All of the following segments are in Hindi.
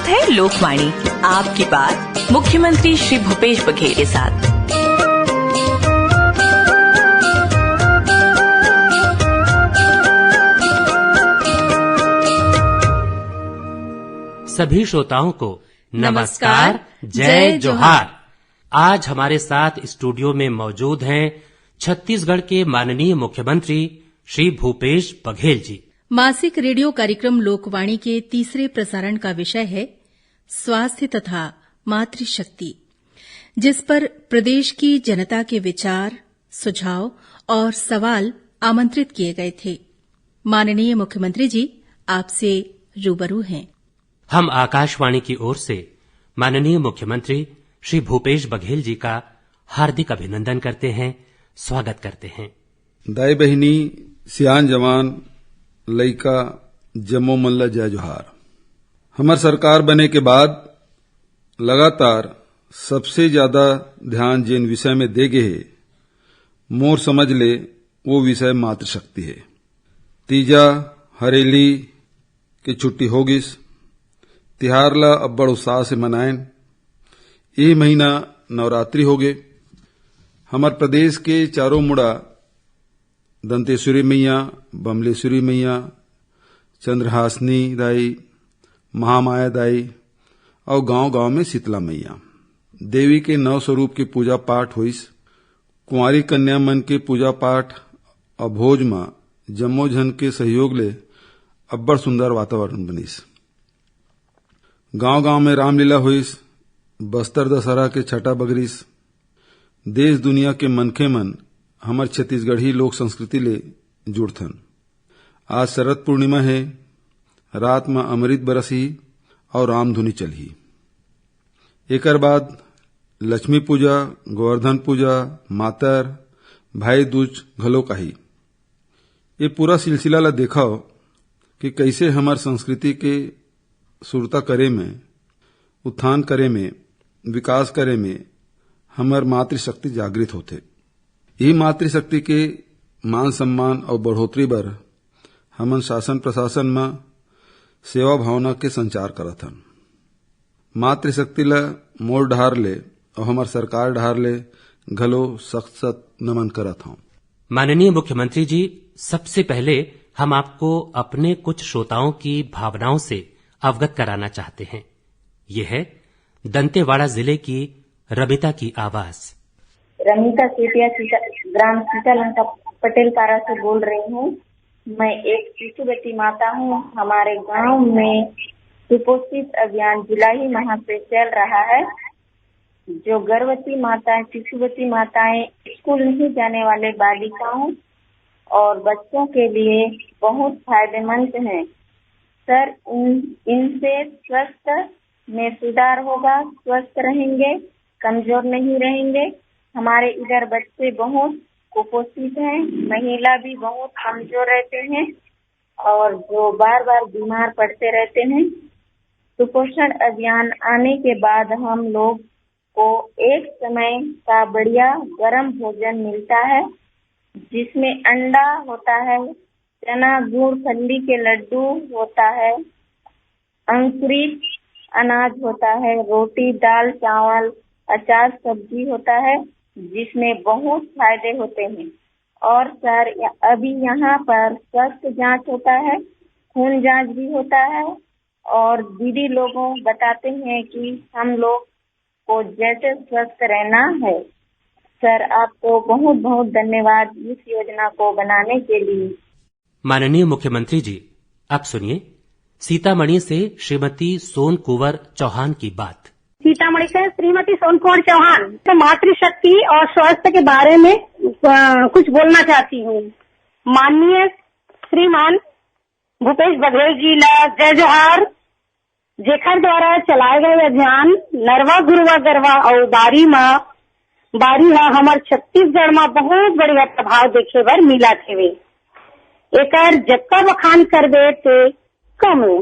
प्रस्तुत है लोकवाणी, आपकी बात मुख्यमंत्री श्री भूपेश बघेल के साथ। सभी श्रोताओं को नमस्कार, जय जोहार। आज हमारे साथ स्टूडियो में मौजूद हैं छत्तीसगढ़ के माननीय मुख्यमंत्री श्री भूपेश बघेल जी। मासिक रेडियो कार्यक्रम लोकवाणी के तीसरे प्रसारण का विषय है स्वास्थ्य तथा मातृशक्ति, जिस पर प्रदेश की जनता के विचार, सुझाव और सवाल आमंत्रित किए गए थे। माननीय मुख्यमंत्री जी आपसे रूबरू हैं। हम आकाशवाणी की ओर से माननीय मुख्यमंत्री श्री भूपेश बघेल जी का हार्दिक अभिनंदन करते हैं, स्वागत करते हैं। दाई बहिनी, सियान जवान, लइका, जम्मो मल्ला, जय जोहार। हमार सरकार बने के बाद लगातार सबसे ज्यादा ध्यान जिन विषय में देगे है, मोर समझ ले वो विषय मातृशक्ति है। तीजा हरेली की छुट्टी होगिस, तिहार ला अब्बड़ उत्साह से मनाएं। यही महीना नवरात्रि होगे। हमार प्रदेश के चारों मुड़ा दंतेश्वरी मैया, बमलेश्वरी मैया, चंद्रहासनी दाई, महामाया दाई और गांव-गांव में शीतला मैया देवी के 9 स्वरूप की पूजा पाठ होइस। कुंवारी कन्या मन के पूजा पाठ और भोज में जम्मो जन के सहयोग ले अब्बड़ सुंदर वातावरण बनिस। गांव-गांव में रामलीला होइस, बस्तर दशहरा के छठा बगरिस। देश दुनिया के मनखे मन हमार छत्तीसगढ़ी लोक संस्कृति ले जुड़थन। आज शरद पूर्णिमा है, रात में अमृत बरसी और रामधुनी चलही। एकर बाद लक्ष्मी पूजा, गोवर्धन पूजा, मातर, भाई दूज घलो काही। ये पूरा सिलसिला ला देखाओ कि कैसे हमार संस्कृति के सुरता करे में, उत्थान करे में, विकास करे में हमार मातृशक्ति जागृत होते। यही मातृशक्ति के मान सम्मान और बढ़ोतरी बर हमन शासन प्रशासन में सेवा भावना के संचार करत हन। मातृशक्ति ला मोर ढार ले और हमार सरकार ढार ले घलो सख्त नमन करत हूं। माननीय मुख्यमंत्री जी, सबसे पहले हम आपको अपने कुछ श्रोताओं की भावनाओं से अवगत कराना चाहते हैं। ये है दंतेवाड़ा जिले की रमिता की आवाज। रमिता सेतिया ग्राम सीतालंका पटेल पारा से बोल रही हूँ। मैं एक शिशुवती माता हूँ। हमारे गांव में सुपोषित अभियान जुलाई माह से चल रहा है। जो गर्भवती माताएं, शिशुवती माताएं, स्कूल नहीं जाने वाले बालिकाओं और बच्चों के लिए बहुत फायदेमंद है। सर, इनसे स्वास्थ्य में सुधार होगा, स्वस्थ रहेंगे, कमजोर नहीं रहेंगे। हमारे इधर बच्चे बहुत कुपोषित हैं, महिला भी बहुत कमजोर रहते हैं और जो बार बार बीमार पड़ते रहते हैं। सुपोषण अभियान आने के बाद हम लोग को एक समय का बढ़िया गर्म भोजन मिलता है, जिसमें अंडा होता है, चना गुड़ फल्ली के लड्डू होता है, अंकुरित अनाज होता है, रोटी दाल चावल अचार सब्जी होता है, जिसमें बहुत फायदे होते हैं। और सर, अभी यहाँ पर स्वास्थ्य जांच होता है, खून जांच भी होता है और दीदी लोगों बताते हैं कि हम लोग को जैसे स्वस्थ रहना है। सर, आपको बहुत बहुत धन्यवाद इस योजना को बनाने के लिए। माननीय मुख्यमंत्री जी, अब सुनिए सीतामढ़ी से श्रीमती सोन कुंवर चौहान की बात। सीतामढ़ी से श्रीमती सोन कुंवर चौहान। तो मातृशक्ति और स्वास्थ्य के बारे में कुछ बोलना चाहती हूँ। माननीय श्रीमान भूपेश बघेल जी ला जय जोहार। जेखर द्वारा चलाए गए अभियान नरवा गुरुवा गरवा और बारी हा हमार छत्तीसगढ़ में बहुत बढ़िया प्रभाव देखे बर मिला थे। एकर जत्ता बखान करबे ते कम हो।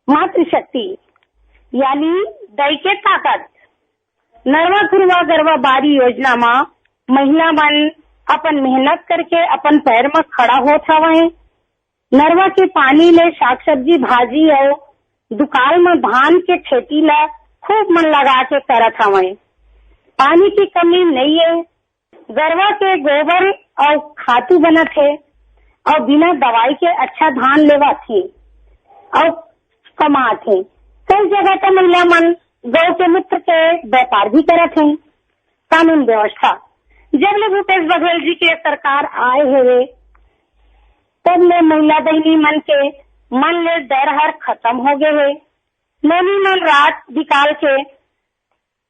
मातृशक्ति यानी दई के ताकत। नरवा गुरुवा गरवा बारी योजना में महिला मन अपन मेहनत करके अपन पैर में खड़ा होत हवे। नरवा के पानी ले साग सब्जी भाजी और दुकाल में धान के खेती ला खूब मन लगा के करत हवे। पानी की कमी नहीं है, गरवा के गोबर और खातू बनत है और बिना दवाई के अच्छा धान लेवा थे और कमात है। कई जगह तो महिला मन गौ के मूत्र के व्यापार भी करत है। कानून व्यवस्था जब ले भूपेश बघेल जी के सरकार आए हुए तब ले महिला बहनी मन के मन ले डर हर खत्म हो गए है। नैनी मन रात निकाल के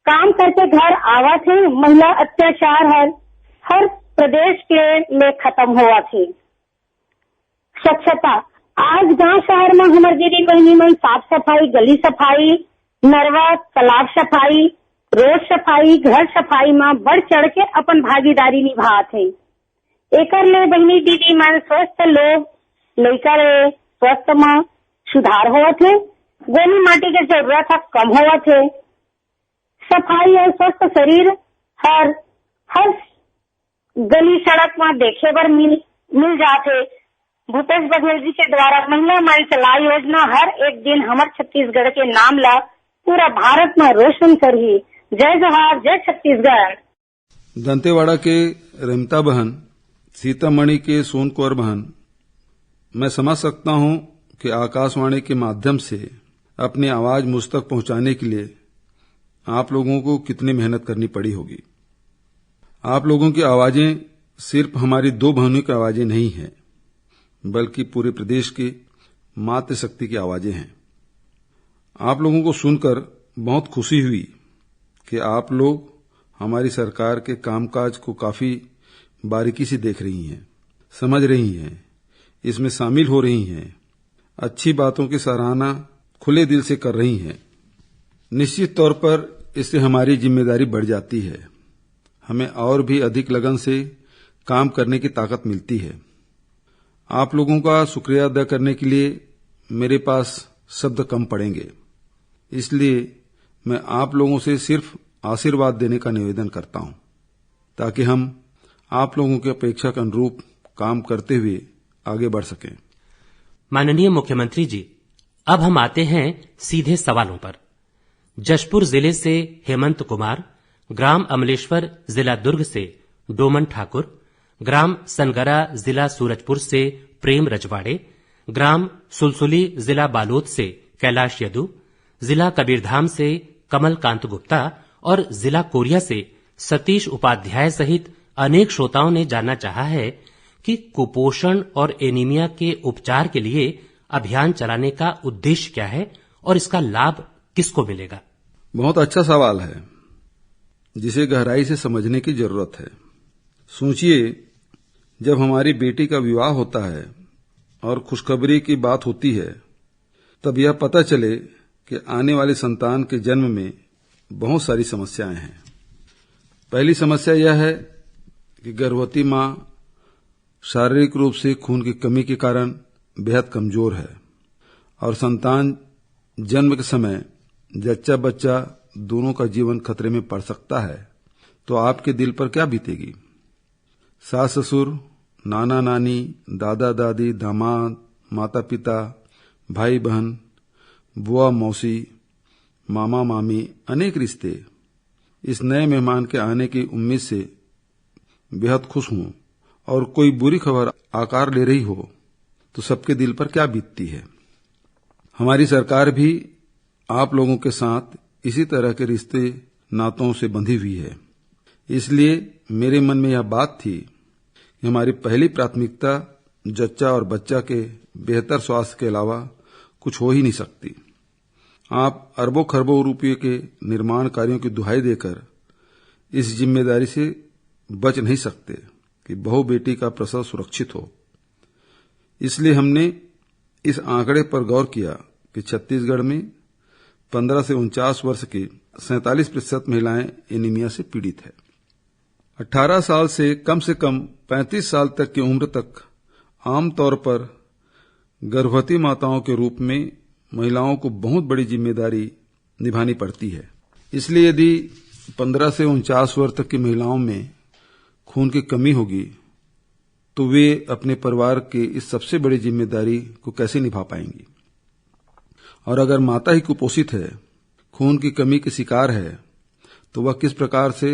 काम करके घर आवत है। महिला अत्याचार हर प्रदेश के ले खत्म हुआ थे। स्वच्छता आज गांव शहर में हमारे दीदी बहनी में साफ सफाई, गली सफाई, नरवा तालाब सफाई, रोड सफाई, घर सफाई में बढ़ चढ़ के अपन भागीदारी निभात है। एकर ले बहनी दीदी मन स्वस्थ लोग लेकर स्वस्थ में सुधार होवत है। गोली माटी के जरूरत कम होवत है। सफाई और स्वस्थ शरीर हर गली सड़क में देखे बर मिल जाते। भूपेश बघेल जी के द्वारा महिला मन चलाई योजना हर एक दिन हमारे छत्तीसगढ़ के नाम ला पूरा भारत में रोशन करी। जय जोहार, जय छत्तीसगढ़। दंतेवाड़ा के रमता बहन, सीतामढ़ी के सोन कौर बहन, मैं समझ सकता हूं कि आकाशवाणी के माध्यम से अपनी आवाज मुझ तक पहुंचाने के लिए आप लोगों को कितनी मेहनत करनी पड़ी होगी। आप लोगों की आवाजें सिर्फ हमारी दो बहनों की आवाजें नहीं हैं, बल्कि पूरे प्रदेश की मातृशक्ति की आवाजें हैं। आप लोगों को सुनकर बहुत खुशी हुई कि आप लोग हमारी सरकार के कामकाज को काफी बारीकी से देख रही हैं, समझ रही हैं, इसमें शामिल हो रही हैं, अच्छी बातों की सराहना खुले दिल से कर रही हैं। निश्चित तौर पर इससे हमारी जिम्मेदारी बढ़ जाती है, हमें और भी अधिक लगन से काम करने की ताकत मिलती है। आप लोगों का शुक्रिया अदा करने के लिए मेरे पास शब्द कम पड़ेंगे, इसलिए मैं आप लोगों से सिर्फ आशीर्वाद देने का निवेदन करता हूं, ताकि हम आप लोगों की अपेक्षा के अनुरूप काम करते हुए आगे बढ़ सकें। माननीय मुख्यमंत्री जी, अब हम आते हैं सीधे सवालों पर। जशपुर जिले से हेमंत कुमार, ग्राम अमलेश्वर जिला दुर्ग से डोमन ठाकुर, ग्राम सनगरा जिला सूरजपुर से प्रेम रजवाड़े, ग्राम सुलसुली जिला बालोद से कैलाश यदु, जिला कबीरधाम से कमल कांत गुप्ता और जिला कोरिया से सतीश उपाध्याय सहित अनेक श्रोताओं ने जानना चाहा है कि कुपोषण और एनीमिया के उपचार के लिए अभियान चलाने का उद्देश्य क्या है और इसका लाभ किसको मिलेगा। बहुत अच्छा सवाल है, जिसे गहराई से समझने की जरूरत है। सोचिए, जब हमारी बेटी का विवाह होता है और खुशखबरी की बात होती है, तब यह पता चले कि आने वाले संतान के जन्म में बहुत सारी समस्याएं हैं। पहली समस्या यह है कि गर्भवती मां शारीरिक रूप से खून की कमी के कारण बेहद कमजोर है और संतान जन्म के समय जच्चा बच्चा दोनों का जीवन खतरे में पड़ सकता है, तो आपके दिल पर क्या बीतेगी। सास ससुर, नाना नानी, दादा दादी, दामाद, माता पिता, भाई बहन, बुआ मौसी, मामा मामी, अनेक रिश्ते इस नए मेहमान के आने की उम्मीद से बेहद खुश हों और कोई बुरी खबर आकार ले रही हो तो सबके दिल पर क्या बीतती है। हमारी सरकार भी आप लोगों के साथ इसी तरह के रिश्ते नातों से बंधी हुई है, इसलिए मेरे मन में यह बात थी कि हमारी पहली प्राथमिकता जच्चा और बच्चा के बेहतर स्वास्थ्य के अलावा कुछ हो ही नहीं सकती। आप अरबों खरबों रुपये के निर्माण कार्यों की दुहाई देकर इस जिम्मेदारी से बच नहीं सकते कि बहू बेटी का प्रसव सुरक्षित हो। इसलिए हमने इस आंकड़े पर गौर किया कि छत्तीसगढ़ में 15 से 49 वर्ष की 47% महिलाएं एनीमिया से पीड़ित है। 18 साल से कम 35 साल तक की उम्र तक आमतौर पर गर्भवती माताओं के रूप में महिलाओं को बहुत बड़ी जिम्मेदारी निभानी पड़ती है। इसलिए यदि 15 से 49 वर्ष तक की महिलाओं में खून की कमी होगी तो वे अपने परिवार के इस सबसे बड़ी जिम्मेदारी को कैसे निभा पाएंगी। और अगर माता ही कुपोषित है, खून की कमी की शिकार है, तो वह किस प्रकार से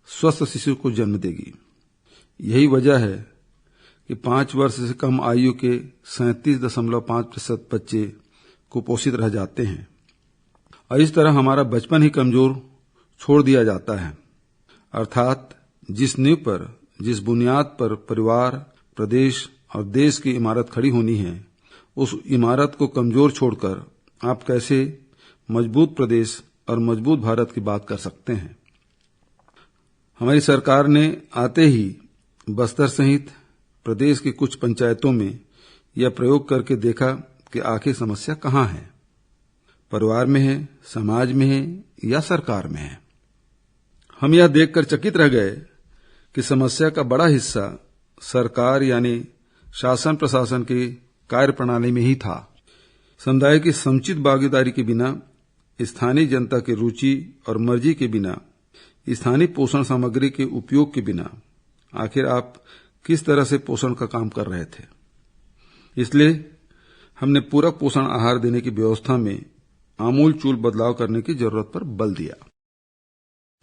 स्वस्थ शिशु को जन्म देगी। यही वजह है कि 5 वर्ष से कम आयु के 37.5% बच्चे कुपोषित रह जाते हैं और इस तरह हमारा बचपन ही कमजोर छोड़ दिया जाता है। अर्थात जिस नींव पर, जिस बुनियाद पर परिवार, प्रदेश और देश की इमारत खड़ी होनी है, उस इमारत को कमजोर छोड़कर आप कैसे मजबूत प्रदेश और मजबूत भारत की बात कर सकते हैं। हमारी सरकार ने आते ही बस्तर सहित प्रदेश की कुछ पंचायतों में यह प्रयोग करके देखा कि आखिर समस्या कहाँ है, परिवार में है, समाज में है या सरकार में है। हम यह देखकर चकित रह गए कि समस्या का बड़ा हिस्सा सरकार यानी शासन प्रशासन की कार्यप्रणाली में ही था। समुदाय की समुचित भागीदारी के बिना, स्थानीय जनता की रुचि और मर्जी के बिना, स्थानीय पोषण सामग्री के उपयोग के बिना आखिर आप किस तरह से पोषण का काम कर रहे थे। इसलिए हमने पूरक पोषण आहार देने की व्यवस्था में आमूलचूल बदलाव करने की जरूरत पर बल दिया।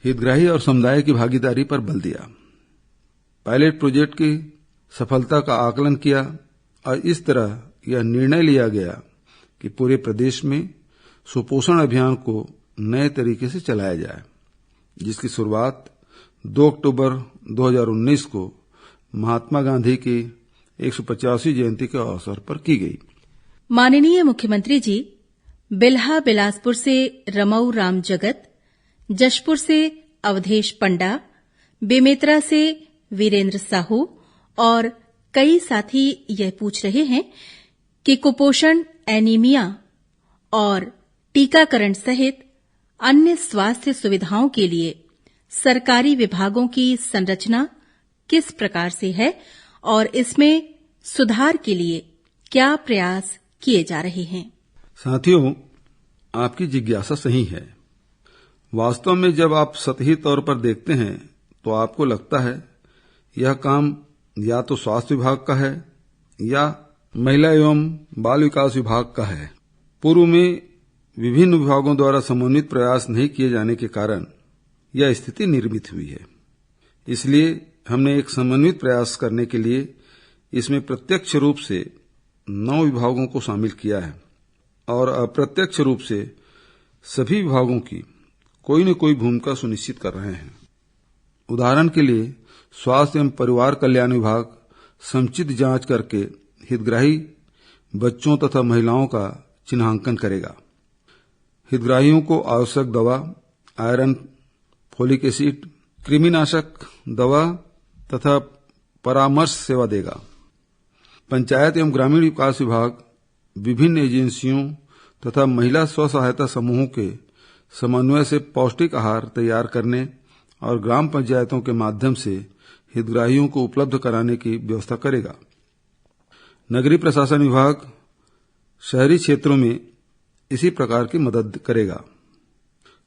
हितग्राही और समुदाय की भागीदारी पर बल दिया। पायलट प्रोजेक्ट की सफलता का आकलन किया और इस तरह यह निर्णय लिया गया कि पूरे प्रदेश में सुपोषण अभियान को नए तरीके से चलाया जाए, जिसकी शुरुआत 2 अक्टूबर 2019 को महात्मा गांधी की 150वीं जयंती के अवसर पर की गई। माननीय मुख्यमंत्री जी, बिल्हा बिलासपुर से रमऊ राम जगत, जशपुर से अवधेश पंडा, बेमेतरा से वीरेंद्र साहू और कई साथी यह पूछ रहे हैं कि कुपोषण, एनीमिया और टीकाकरण सहित अन्य स्वास्थ्य सुविधाओं के लिए सरकारी विभागों की संरचना किस प्रकार से है और इसमें सुधार के लिए क्या प्रयास किए जा रहे हैं। साथियों, आपकी जिज्ञासा सही है। वास्तव में जब आप सतही तौर पर देखते हैं तो आपको लगता है यह काम या तो स्वास्थ्य विभाग का है या महिला एवं बाल विकास विभाग का है। पूर्व में विभिन्न विभागों द्वारा समन्वित प्रयास नहीं किए जाने के कारण यह स्थिति निर्मित हुई है। इसलिए हमने एक समन्वित प्रयास करने के लिए इसमें प्रत्यक्ष रूप से 9 विभागों को शामिल किया है और अप्रत्यक्ष रूप से सभी विभागों की कोई न कोई भूमिका सुनिश्चित कर रहे हैं। उदाहरण के लिए स्वास्थ्य एवं परिवार कल्याण विभाग समुचित जांच करके हितग्राही बच्चों तथा महिलाओं का चिन्हांकन करेगा। हितग्राहियों को आवश्यक दवा, आयरन, फोलिक एसिड, कृमिनाशक दवा तथा परामर्श सेवा देगा। पंचायत एवं ग्रामीण विकास विभाग विभिन्न एजेंसियों तथा महिला स्व सहायता समूहों के समन्वय से पौष्टिक आहार तैयार करने और ग्राम पंचायतों के माध्यम से हितग्राहियों को उपलब्ध कराने की व्यवस्था करेगा। नगरीय प्रशासन विभाग शहरी क्षेत्रों में इसी प्रकार की मदद करेगा।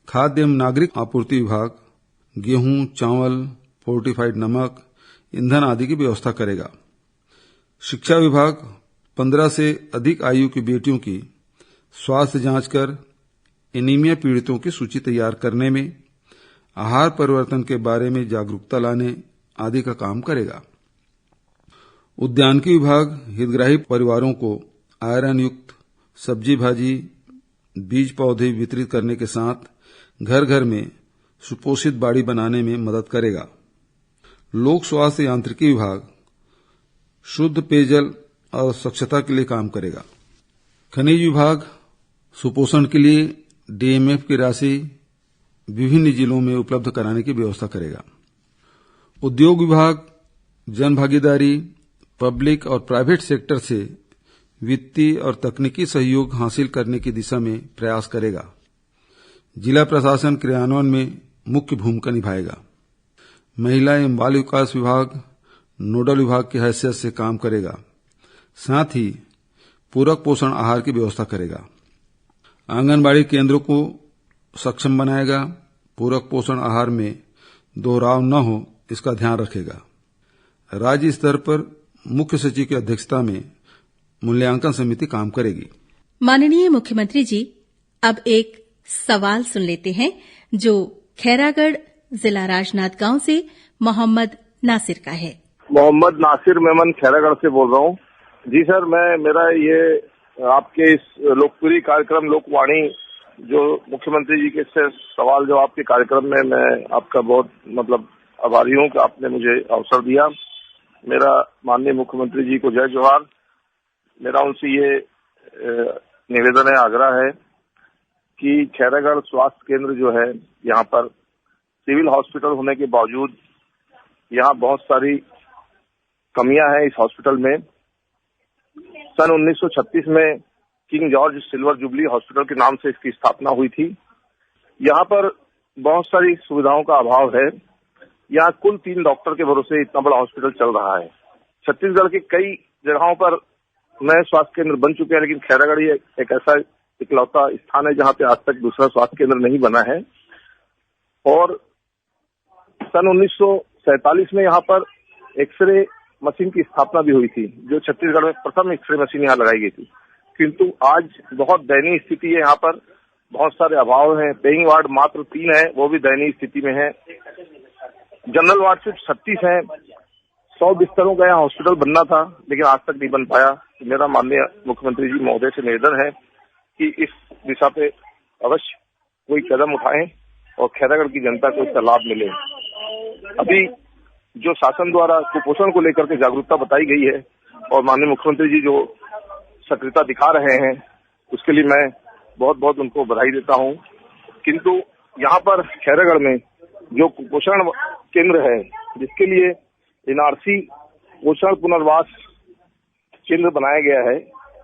खाद्य एवं नागरिक आपूर्ति विभाग गेहूं, चावल, फोर्टिफाइड नमक, ईंधन आदि की व्यवस्था करेगा। शिक्षा विभाग 15 से अधिक आयु की बेटियों की स्वास्थ्य जांच कर एनीमिया पीड़ितों की सूची तैयार करने में, आहार परिवर्तन के बारे में जागरूकता लाने आदि का काम करेगा। उद्यानिकी विभाग हितग्राही परिवारों को आयरन युक्त सब्जी भाजी, बीज पौधे वितरित करने के साथ घर घर में सुपोषित बाड़ी बनाने में मदद करेगा। लोक स्वास्थ्य यांत्रिकी विभाग शुद्ध पेयजल और स्वच्छता के लिए काम करेगा। खनिज विभाग सुपोषण के लिए डीएमएफ की राशि विभिन्न जिलों में उपलब्ध कराने की व्यवस्था करेगा। उद्योग विभाग जन भागीदारी, पब्लिक और प्राइवेट सेक्टर से वित्तीय और तकनीकी सहयोग हासिल करने की दिशा में प्रयास करेगा। जिला प्रशासन क्रियान्वयन में मुख्य भूमिका निभाएगा। महिला एवं बाल विकास विभाग नोडल विभाग की हैसियत से काम करेगा। साथ ही पूरक पोषण आहार की व्यवस्था करेगा। आंगनबाड़ी केंद्रों को सक्षम बनाएगा। पूरक पोषण आहार में दोहराव न हो, इसका ध्यान रखेगा। राज्य स्तर पर मुख्य सचिव की अध्यक्षता में मूल्यांकन समिति काम करेगी। माननीय मुख्यमंत्री जी, अब एक सवाल सुन लेते हैं जो खैरागढ़ जिला राजनांदगांव से मोहम्मद नासिर का है। मोहम्मद नासिर मेमन खैरागढ़ से बोल रहा हूँ। जी सर, मेरा ये आपके इस लोकप्रिय कार्यक्रम लोकवाणी जो मुख्यमंत्री जी के से सवाल जवाब के कार्यक्रम में मैं आपका बहुत आभारी हूँ कि आपने मुझे अवसर दिया। मेरा माननीय मुख्यमंत्री जी को जय जोहार। मेरा उनसे ये निवेदन है, आग्रह है कि खैरागढ़ स्वास्थ्य केंद्र जो है, यहाँ पर सिविल हॉस्पिटल होने के बावजूद यहाँ बहुत सारी कमियां हैं इस हॉस्पिटल में। सन 1936 में king George silver jubilee hospital के नाम से इसकी स्थापना हुई थी। यहाँ पर बहुत सारी सुविधाओं का अभाव है। यहाँ कुल 3 डॉक्टर के भरोसे इतना बड़ा हॉस्पिटल चल रहा है। छत्तीसगढ़ के कई जगहों पर नए स्वास्थ्य केंद्र बन चुके हैं, लेकिन खैरागढ़ ही एक ऐसा इकलौता स्थान है जहाँ पे आज तक दूसरा स्वास्थ्य केंद्र नहीं बना है। और सन 1947 में यहाँ पर एक्सरे मशीन की स्थापना भी हुई थी, जो छत्तीसगढ़ में प्रथम एक्सरे मशीन यहाँ लगाई गई थी। किंतु आज बहुत दयनीय स्थिति है। यहाँ पर बहुत सारे अभाव हैं। पेइंग वार्ड मात्र 3 है, वो भी दयनीय स्थिति में है। जनरल वार्ड सिर्फ 36 है। 100 बिस्तरों का यहाँ हॉस्पिटल बनना था, लेकिन आज तक नहीं बन पाया। तो मेरा माननीय मुख्यमंत्री जी महोदय से निवेदन है कि इस दिशा पे अवश्य कोई कदम उठाएं और खैरागढ़ की जनता को इसका लाभ मिले। अभी जो शासन द्वारा कुपोषण को लेकर के जागरूकता बताई गई है और माननीय मुख्यमंत्री जी जो सक्रियता दिखा रहे हैं, उसके लिए मैं बहुत बहुत उनको बधाई देता हूं। किंतु यहाँ पर खैरागढ़ में जो कुपोषण केंद्र है, जिसके लिए एनआरसी पोषण पुनर्वास केंद्र बनाया गया है,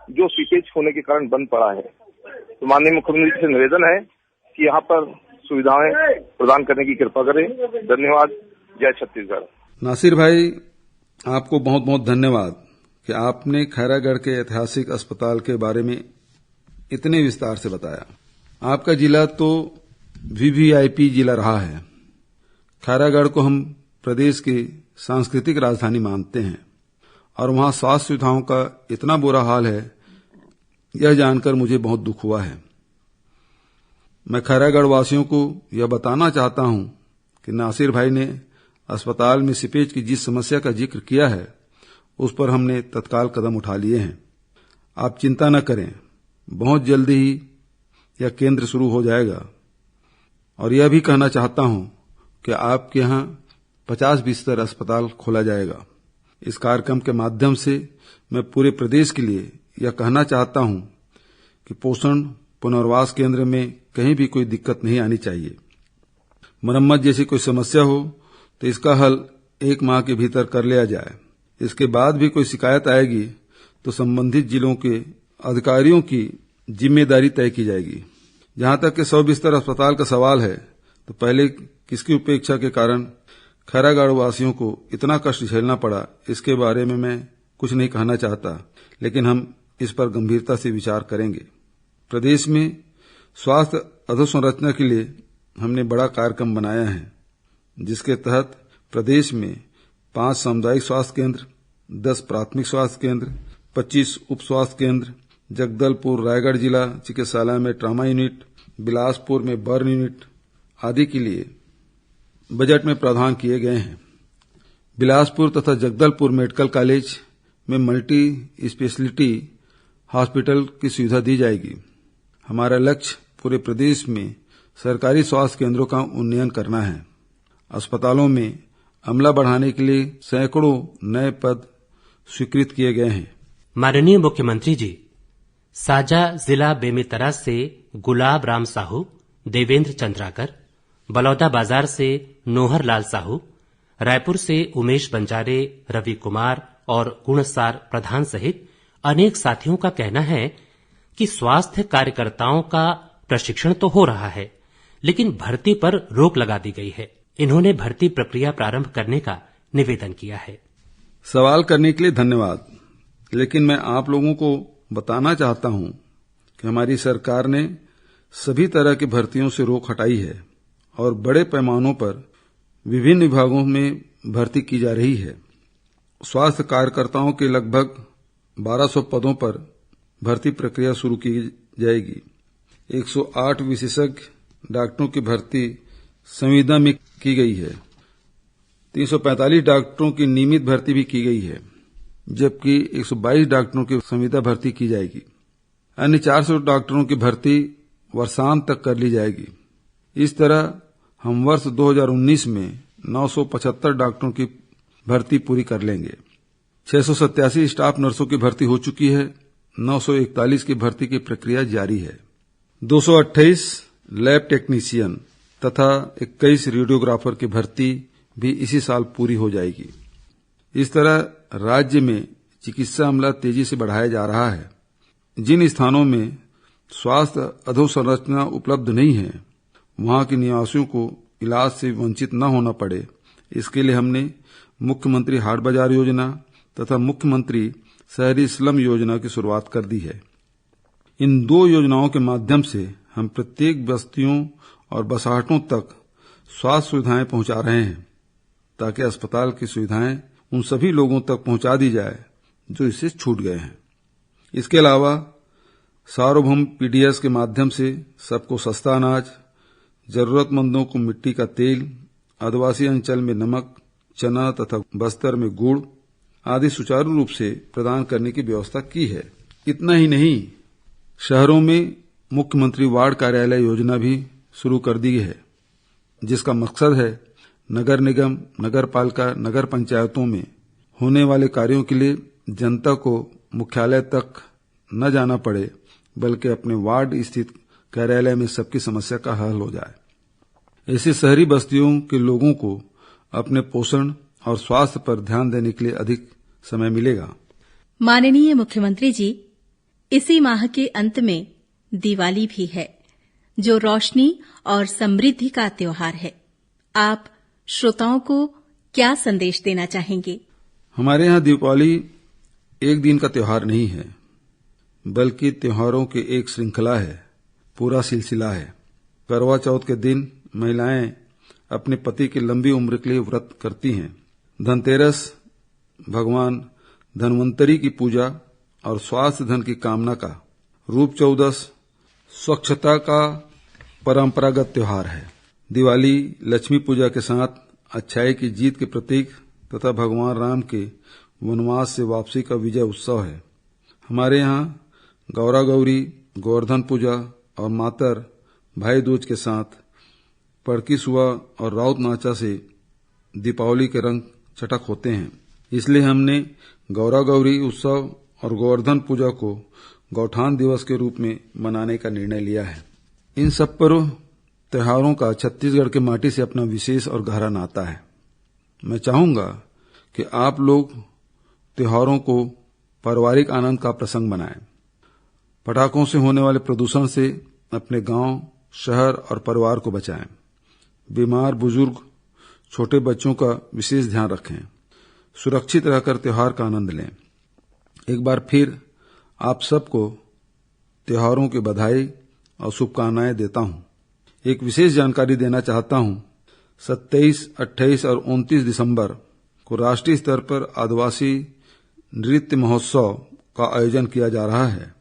जो सीपेज होने के कारण बंद पड़ा है, तो माननीय मुख्यमंत्री जी से निवेदन है कि यहाँ पर सुविधाएं प्रदान करने की कृपा करें। धन्यवाद। जय छत्तीसगढ़। नासिर भाई, आपको बहुत बहुत धन्यवाद कि आपने खैरागढ़ के ऐतिहासिक अस्पताल के बारे में इतने विस्तार से बताया। आपका जिला तो वीवीआईपी जिला रहा है। खैरागढ़ को हम प्रदेश की सांस्कृतिक राजधानी मानते हैं और वहां स्वास्थ्य सुविधाओं का इतना बुरा हाल है, यह जानकर मुझे बहुत दुख हुआ है। मैं खैरागढ़ वासियों को यह बताना चाहता हूं कि नासिर भाई ने अस्पताल में सीपेज की जिस समस्या का जिक्र किया है, उस पर हमने तत्काल कदम उठा लिए हैं। आप चिंता न करें, बहुत जल्दी ही यह केंद्र शुरू हो जाएगा। और यह भी कहना चाहता हूं कि आपके यहां 50 बिस्तर अस्पताल खोला जाएगा। इस कार्यक्रम के माध्यम से मैं पूरे प्रदेश के लिए यह कहना चाहता हूं कि पोषण पुनर्वास केंद्र में कहीं भी कोई दिक्कत नहीं आनी चाहिए। मरम्मत जैसी कोई समस्या हो तो इसका हल 1 माह के भीतर कर लिया जाए। इसके बाद भी कोई शिकायत आएगी तो संबंधित जिलों के अधिकारियों की जिम्मेदारी तय की जाएगी। जहां तक कि 100 बिस्तर अस्पताल का सवाल है, तो पहले किसकी उपेक्षा के कारण खैरागढ़ वासियों को इतना कष्ट झेलना पड़ा, इसके बारे में मैं कुछ नहीं कहना चाहता, लेकिन हम इस पर गंभीरता से विचार करेंगे। प्रदेश में स्वास्थ्य अधोसंरचना के लिए हमने बड़ा कार्यक्रम बनाया है, जिसके तहत प्रदेश में 5 सामुदायिक स्वास्थ्य केंद्र, 10 प्राथमिक स्वास्थ्य केंद्र, 25 उप स्वास्थ्य केंद्र, जगदलपुर रायगढ़ जिला चिकित्सालय में ट्रामा यूनिट, बिलासपुर में बर्न यूनिट आदि के लिए बजट में प्रावधान किए गए हैं। बिलासपुर तथा जगदलपुर मेडिकल कॉलेज में मल्टी स्पेशलिटी हॉस्पिटल की सुविधा दी जाएगी। हमारा लक्ष्य पूरे प्रदेश में सरकारी स्वास्थ्य केंद्रों का उन्नयन करना है। अस्पतालों में अमला बढ़ाने के लिए सैकड़ों नए पद स्वीकृत किए गए हैं। माननीय मुख्यमंत्री जी, साजा जिला बेमेतरा से गुलाब राम साहू, देवेंद्र चंद्राकर, बलौदा बाजार से नोहर लाल साहू, रायपुर से उमेश बंजारे, रवि कुमार और गुणसार प्रधान सहित अनेक साथियों का कहना है कि स्वास्थ्य कार्यकर्ताओं का प्रशिक्षण तो हो रहा है, लेकिन भर्ती पर रोक लगा दी गई है। इन्होंने भर्ती प्रक्रिया प्रारंभ करने का निवेदन किया है। सवाल करने के लिए धन्यवाद, लेकिन मैं आप लोगों को बताना चाहता हूं कि हमारी सरकार ने सभी तरह की भर्तियों से रोक हटाई है और बड़े पैमानों पर विभिन्न विभागों में भर्ती की जा रही है। स्वास्थ्य कार्यकर्ताओं के लगभग 1200 पदों पर भर्ती प्रक्रिया शुरू की जाएगी। 108 विशेषज्ञ डॉक्टरों की भर्ती संविदा में की गई है। 345 डॉक्टरों की नियमित भर्ती भी की गई है, जबकि 122 डॉक्टरों की संविदा भर्ती की जाएगी। अन्य 400 डॉक्टरों की भर्ती वर्षांत तक कर ली जाएगी। इस तरह हम वर्ष 2019 में 975 डॉक्टरों की भर्ती पूरी कर लेंगे। 687 स्टाफ नर्सों की भर्ती हो चुकी है। 941 की भर्ती की प्रक्रिया जारी है। 228 लैब टेक्नीशियन तथा 21 रेडियोग्राफर की भर्ती भी इसी साल पूरी हो जाएगी। इस तरह राज्य में चिकित्सा अमला तेजी से बढ़ाया जा रहा है। जिन स्थानों में स्वास्थ्य अधोसंरचना उपलब्ध नहीं है, वहां के निवासियों को इलाज से वंचित न होना पड़े, इसके लिए हमने मुख्यमंत्री हाट बाजार योजना तथा मुख्यमंत्री शहरी स्लम योजना की शुरुआत कर दी है। इन 2 योजनाओं के माध्यम से हम प्रत्येक बस्तियों और बसाहटों तक स्वास्थ्य सुविधाएं पहुंचा रहे हैं, ताकि अस्पताल की सुविधाएं उन सभी लोगों तक पहुंचा दी जाए जो इससे छूट गए हैं। इसके अलावा सार्वभौम पीडीएस के माध्यम से सबको सस्ता अनाज, जरूरतमंदों को मिट्टी का तेल, आदिवासी अंचल में नमक, चना तथा बस्तर में गुड़ आदि सुचारू रूप से प्रदान करने की व्यवस्था की है। इतना ही नहीं, शहरों में मुख्यमंत्री वार्ड कार्यालय योजना भी शुरू कर दी है, जिसका मकसद है नगर निगम, नगर पालिका, नगर पंचायतों में होने वाले कार्यों के लिए जनता को मुख्यालय तक न जाना पड़े, बल्कि अपने वार्ड स्थित कार्यालय में सबकी समस्या का हल हो जाए। ऐसी शहरी बस्तियों के लोगों को अपने पोषण और स्वास्थ्य पर ध्यान देने के लिए अधिक समय मिलेगा। माननीय मुख्यमंत्री जी, इसी माह के अंत में दिवाली भी है, जो रोशनी और समृद्धि का त्योहार है। आप श्रोताओं को क्या संदेश देना चाहेंगे? हमारे यहाँ दीपावली एक दिन का त्योहार नहीं है, बल्कि त्योहारों की एक श्रृंखला है, पूरा सिलसिला है। करवा चौथ के दिन महिलाएं अपने पति की लंबी उम्र के लिए व्रत करती हैं। धनतेरस भगवान धन्वंतरी की पूजा और स्वास्थ्य धन की कामना का। रूप चौदस स्वच्छता का परंपरागत त्योहार है। दिवाली लक्ष्मी पूजा के साथ अच्छाई की जीत के प्रतीक तथा भगवान राम के वनवास से वापसी का विजय उत्सव है। हमारे यहाँ गौरा गौरी, गोवर्धन पूजा और मातर भाई दूज के साथ पड़की सुआ और राउत नाचा से दीपावली के रंग चटक होते हैं। इसलिए हमने गौरा गौरी उत्सव और गोवर्धन पूजा को गौठान दिवस के रूप में मनाने का निर्णय लिया है। इन सब पर्व त्योहारों का छत्तीसगढ़ के माटी से अपना विशेष और गहरा नाता है। मैं चाहूंगा कि आप लोग त्योहारों को पारिवारिक आनंद का प्रसंग बनाएं। पटाखों से होने वाले प्रदूषण से अपने गांव, शहर और परिवार को बचाएं। बीमार, बुजुर्ग, छोटे बच्चों का विशेष ध्यान रखें। सुरक्षित रहकर त्योहार का आनंद लें। एक बार फिर आप सबको त्योहारों की बधाई और शुभकामनाएं देता हूं। एक विशेष जानकारी देना चाहता हूं। 27, 28 और 29 दिसंबर को राष्ट्रीय स्तर पर आदिवासी नृत्य महोत्सव का आयोजन किया जा रहा है,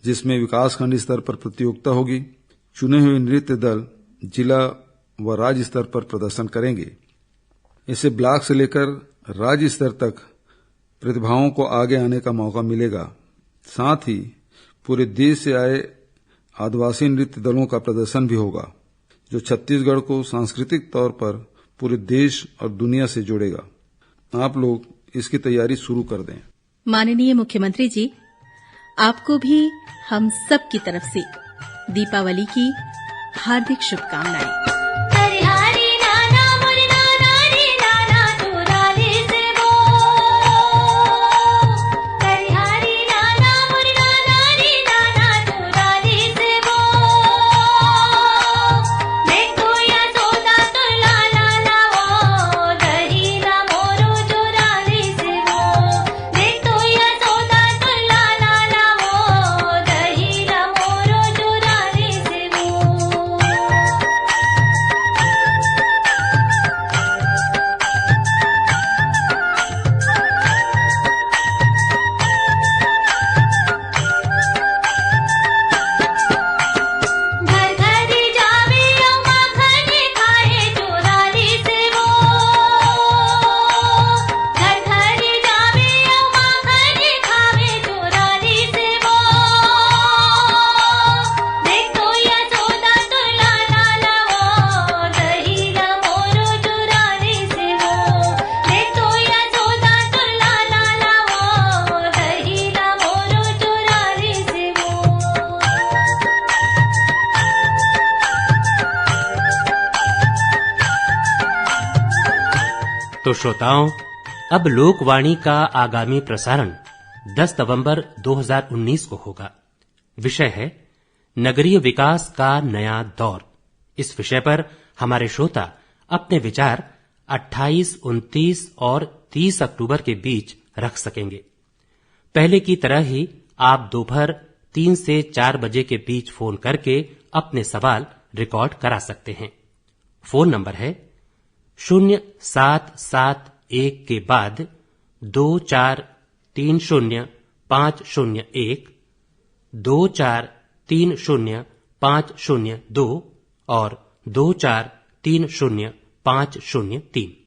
जिसमें विकासखंड स्तर पर प्रतियोगिता होगी। चुने हुए नृत्य दल जिला व राज्य स्तर पर प्रदर्शन करेंगे। इसे ब्लॉक से लेकर राज्य स्तर तक प्रतिभाओं को आगे आने का मौका मिलेगा। साथ ही पूरे देश से आए आदिवासी नृत्य दलों का प्रदर्शन भी होगा, जो छत्तीसगढ़ को सांस्कृतिक तौर पर पूरे देश और दुनिया से जोड़ेगा। आप लोग इसकी तैयारी शुरू कर दें। माननीय मुख्यमंत्री जी, आपको भी हम सब की तरफ से दीपावली की हार्दिक शुभकामनाएं। तो श्रोताओं, अब लोकवाणी का आगामी प्रसारण 10 नवंबर 2019 को होगा। विषय है नगरीय विकास का नया दौर। इस विषय पर हमारे श्रोता अपने विचार 28, 29 और 30 अक्टूबर के बीच रख सकेंगे। पहले की तरह ही आप दोपहर 3 से 4 बजे के बीच फोन करके अपने सवाल रिकॉर्ड करा सकते हैं। फोन नंबर है 0771 के बाद 2430-501, 2430-502 और 2430-503।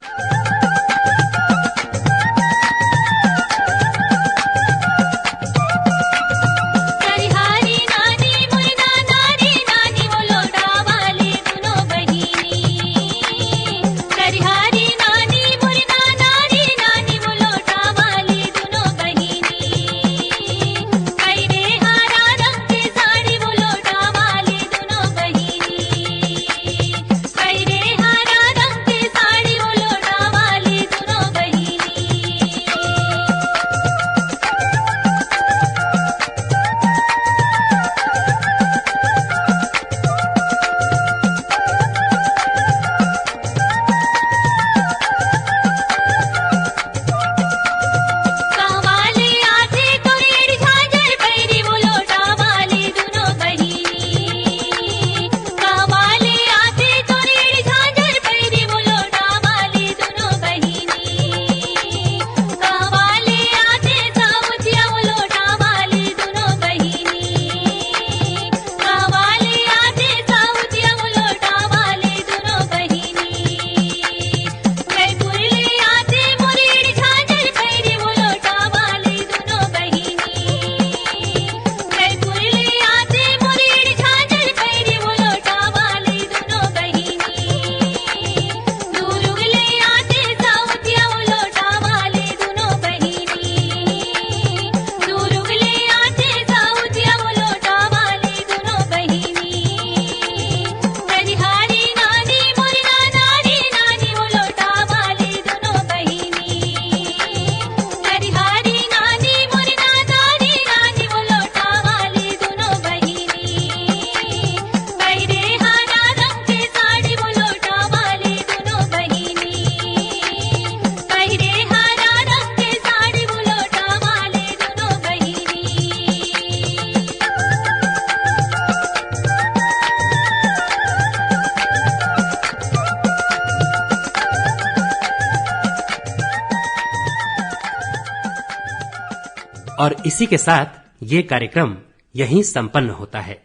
और इसी के साथ ये कार्यक्रम यहीं संपन्न होता है।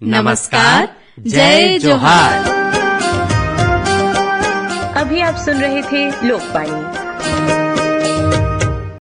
नमस्कार, जय जोहार। अभी आप सुन रहे थे लोकवाणी।